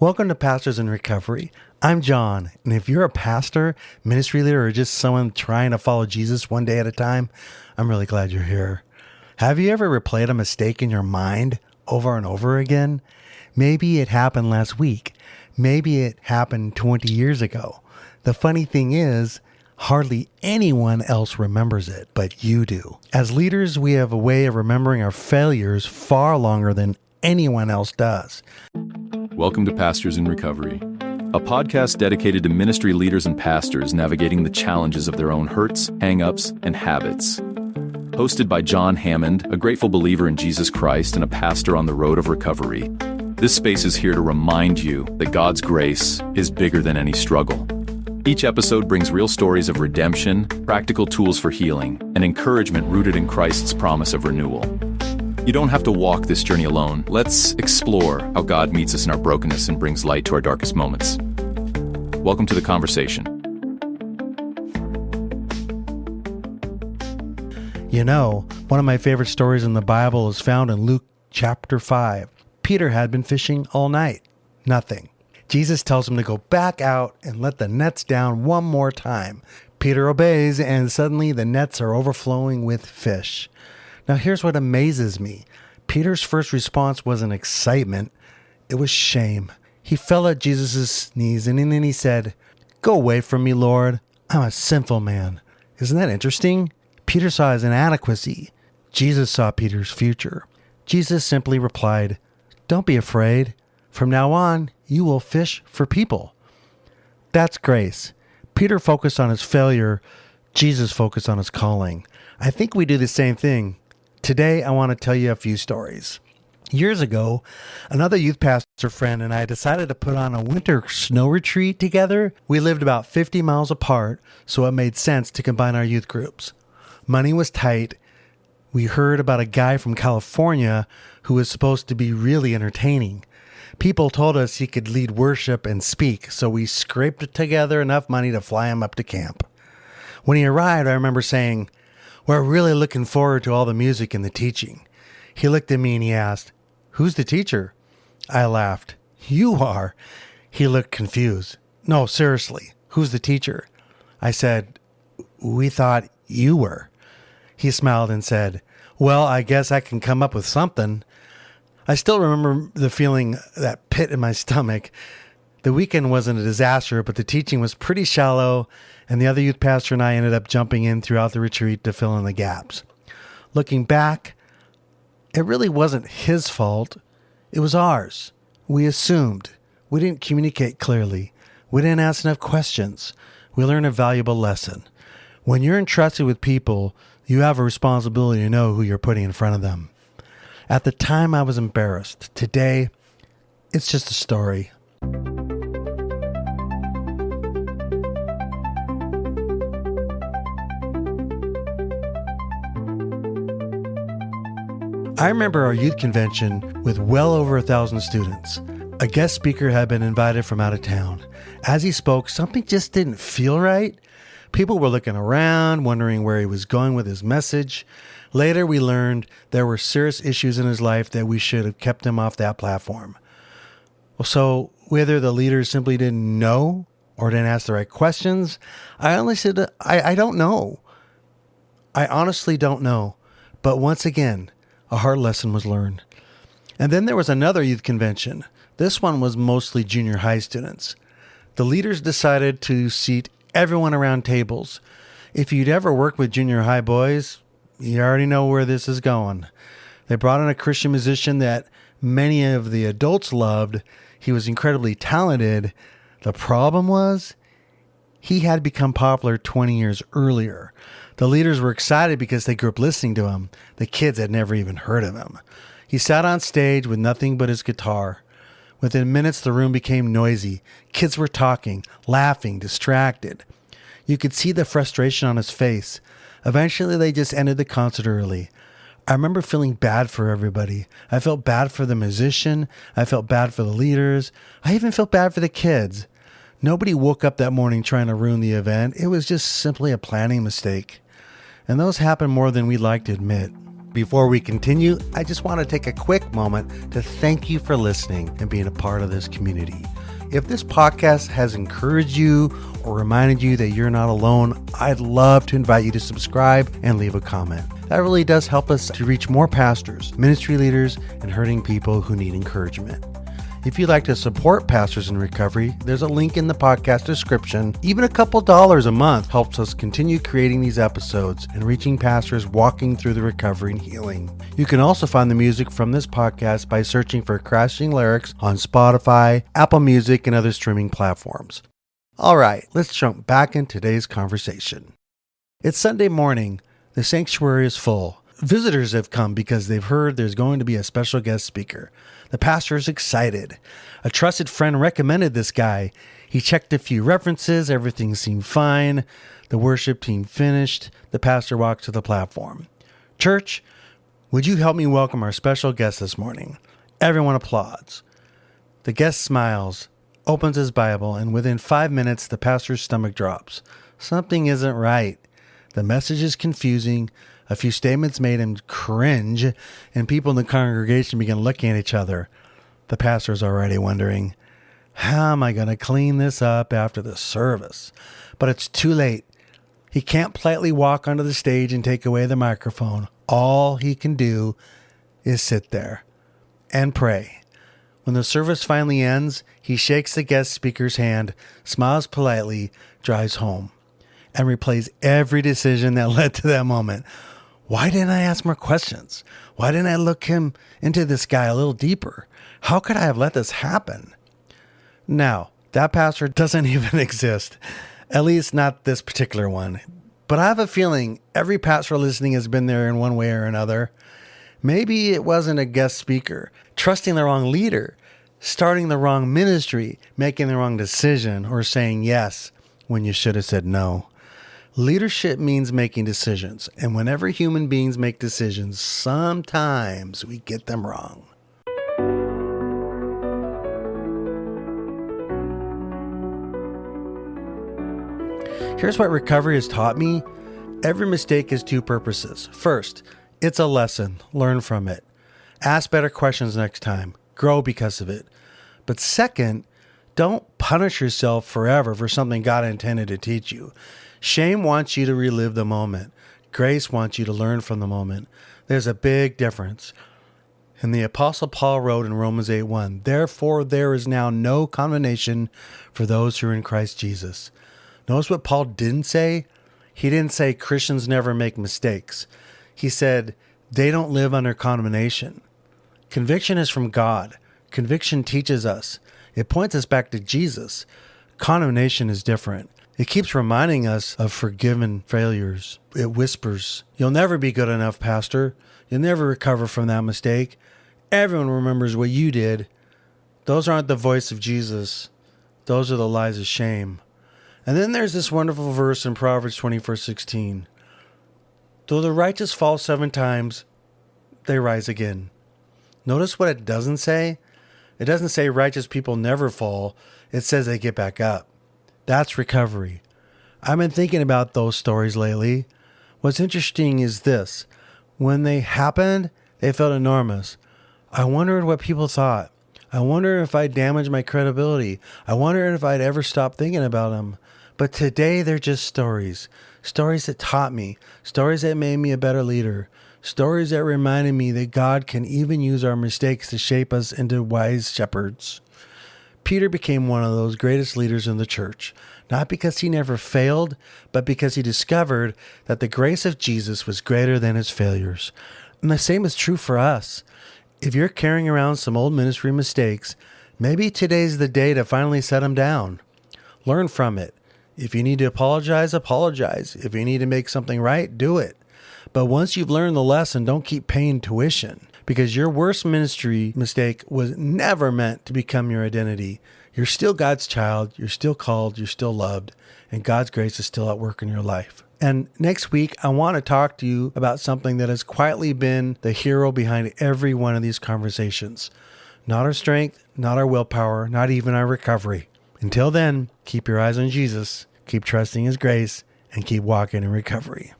Welcome to Pastors in Recovery. I'm John, and if you're a pastor, ministry leader, or just someone trying to follow Jesus one day at a time, I'm really glad you're here. Have you ever replayed a mistake in your mind over and over again? Maybe it happened last week. Maybe it happened 20 years ago. The funny thing is, hardly anyone else remembers it, but you do. As leaders, we have a way of remembering our failures far longer than anyone else does. Welcome to Pastors in Recovery, a podcast dedicated to ministry leaders and pastors navigating the challenges of their own hurts, hang-ups, and habits. Hosted by John Hammond, a grateful believer in Jesus Christ and a pastor on the road of recovery, this space is here to remind you that God's grace is bigger than any struggle. Each episode brings real stories of redemption, practical tools for healing, and encouragement rooted in Christ's promise of renewal. You don't have to walk this journey alone. Let's explore how God meets us in our brokenness and brings light to our darkest moments. Welcome to the conversation. You know, one of my favorite stories in the Bible is found in Luke chapter 5. Peter had been fishing all night. Nothing. Jesus tells him to go back out and let the nets down one more time. Peter obeys, and suddenly the nets are overflowing with fish. Now here's what amazes me. Peter's first response wasn't excitement, it was shame. He fell at Jesus' knees and then he said, "Go away from me, Lord. I'm a sinful man." Isn't that interesting? Peter saw his inadequacy. Jesus saw Peter's future. Jesus simply replied, "Don't be afraid. From now on, you will fish for people." That's grace. Peter focused on his failure. Jesus focused on his calling. I think we do the same thing. Today, I want to tell you a few stories. Years ago, another youth pastor friend and I decided to put on a winter snow retreat together. We lived about 50 miles apart, so it made sense to combine our youth groups. Money was tight. We heard about a guy from California who was supposed to be really entertaining. People told us he could lead worship and speak, so we scraped together enough money to fly him up to camp. When he arrived, I remember saying, "We're really looking forward to all the music and the teaching." He looked at me and he asked, "Who's the teacher?" I laughed. "You are." He looked confused. "No, seriously, who's the teacher?" I said, "We thought you were." He smiled and said, "Well, I guess I can come up with something." I still remember the feeling, that pit in my stomach. The weekend wasn't a disaster, but the teaching was pretty shallow, and the other youth pastor and I ended up jumping in throughout the retreat to fill in the gaps. Looking back, it really wasn't his fault. It was ours. We assumed. We didn't communicate clearly. We didn't ask enough questions. We learned a valuable lesson. When you're entrusted with people, you have a responsibility to know who you're putting in front of them. At the time, I was embarrassed. Today, it's just a story. I remember our youth convention with well over 1,000 students. A guest speaker had been invited from out of town. As he spoke, something just didn't feel right. People were looking around, wondering where he was going with his message. Later, we learned there were serious issues in his life that we should have kept him off that platform. Well, so whether the leaders simply didn't know or didn't ask the right questions, I don't know. I honestly don't know. But once again, a hard lesson was learned. And then there was another youth convention. This one was mostly junior high students. The leaders decided to seat everyone around tables. If you'd ever worked with junior high boys, you already know where this is going. They brought in a Christian musician that many of the adults loved. He was incredibly talented. The problem was, he had become popular 20 years earlier. The leaders were excited because they grew up listening to him. The kids had never even heard of him. He sat on stage with nothing but his guitar. Within minutes, the room became noisy. Kids were talking, laughing, distracted. You could see the frustration on his face. Eventually, they just ended the concert early. I remember feeling bad for everybody. I felt bad for the musician. I felt bad for the leaders. I even felt bad for the kids. Nobody woke up that morning trying to ruin the event. It was just simply a planning mistake. And those happen more than we'd like to admit. Before we continue, I just want to take a quick moment to thank you for listening and being a part of this community. If this podcast has encouraged you or reminded you that you're not alone, I'd love to invite you to subscribe and leave a comment. That really does help us to reach more pastors, ministry leaders, and hurting people who need encouragement. If you'd like to support Pastors in Recovery, there's a link in the podcast description. Even a couple dollars a month helps us continue creating these episodes and reaching pastors walking through the recovery and healing. You can also find the music from this podcast by searching for Crashing Lyrics on Spotify, Apple Music, and other streaming platforms. All right, let's jump back in today's conversation. It's Sunday morning. The sanctuary is full. Visitors have come because they've heard there's going to be a special guest speaker. The pastor is excited. A trusted friend recommended this guy. He checked a few references. Everything seemed fine. The worship team finished. The pastor walked to the platform. Church, would you help me welcome our special guest this morning? Everyone applauds. The guest smiles, opens his Bible, and within 5 minutes, the pastor's stomach drops. Something isn't right. The message is confusing. A few statements made him cringe, and people in the congregation began looking at each other. The pastor's already wondering, how am I going to clean this up after the service? But it's too late. He can't politely walk onto the stage and take away the microphone. All he can do is sit there and pray. When the service finally ends, he shakes the guest speaker's hand, smiles politely, drives home, and replays every decision that led to that moment. Why didn't I ask more questions? Why didn't I look into this guy a little deeper? How could I have let this happen? Now, that pastor doesn't even exist, at least not this particular one. But I have a feeling every pastor listening has been there in one way or another. Maybe it wasn't a guest speaker, trusting the wrong leader, starting the wrong ministry, making the wrong decision, or saying yes when you should have said no. Leadership means making decisions, and whenever human beings make decisions, sometimes we get them wrong. Here's what recovery has taught me. Every mistake has two purposes. First, it's a lesson. Learn from it. Ask better questions next time. Grow because of it. But second, don't punish yourself forever for something God intended to teach you. Shame wants you to relive the moment. Grace wants you to learn from the moment. There's a big difference. And the Apostle Paul wrote in Romans 8:1, therefore there is now no condemnation for those who are in Christ Jesus. Notice what Paul didn't say? He didn't say Christians never make mistakes. He said they don't live under condemnation. Conviction is from God. Conviction teaches us. It points us back to Jesus. Condemnation is different. It keeps reminding us of forgiven failures. It whispers, you'll never be good enough, Pastor. You'll never recover from that mistake. Everyone remembers what you did. Those aren't the voice of Jesus. Those are the lies of shame. And then there's this wonderful verse in Proverbs 20:16. Though the righteous fall 7 times, they rise again. Notice what it doesn't say. It doesn't say righteous people never fall. It says they get back up. That's recovery. I've been thinking about those stories lately. What's interesting is this. When they happened, they felt enormous. I wondered what people thought. I wonder if I damaged my credibility. I wondered if I'd ever stop thinking about them. But today they're just stories. Stories that taught me. Stories that made me a better leader. Stories that reminded me that God can even use our mistakes to shape us into wise shepherds. Peter became one of those greatest leaders in the church, not because he never failed, but because he discovered that the grace of Jesus was greater than his failures. And the same is true for us. If you're carrying around some old ministry mistakes, maybe today's the day to finally set them down. Learn from it. If you need to apologize, apologize. If you need to make something right, do it. But once you've learned the lesson, don't keep paying tuition, because your worst ministry mistake was never meant to become your identity. You're still God's child. You're still called. You're still loved. And God's grace is still at work in your life. And next week, I want to talk to you about something that has quietly been the hero behind every one of these conversations. Not our strength, not our willpower, not even our recovery. Until then, keep your eyes on Jesus, keep trusting His grace, and keep walking in recovery.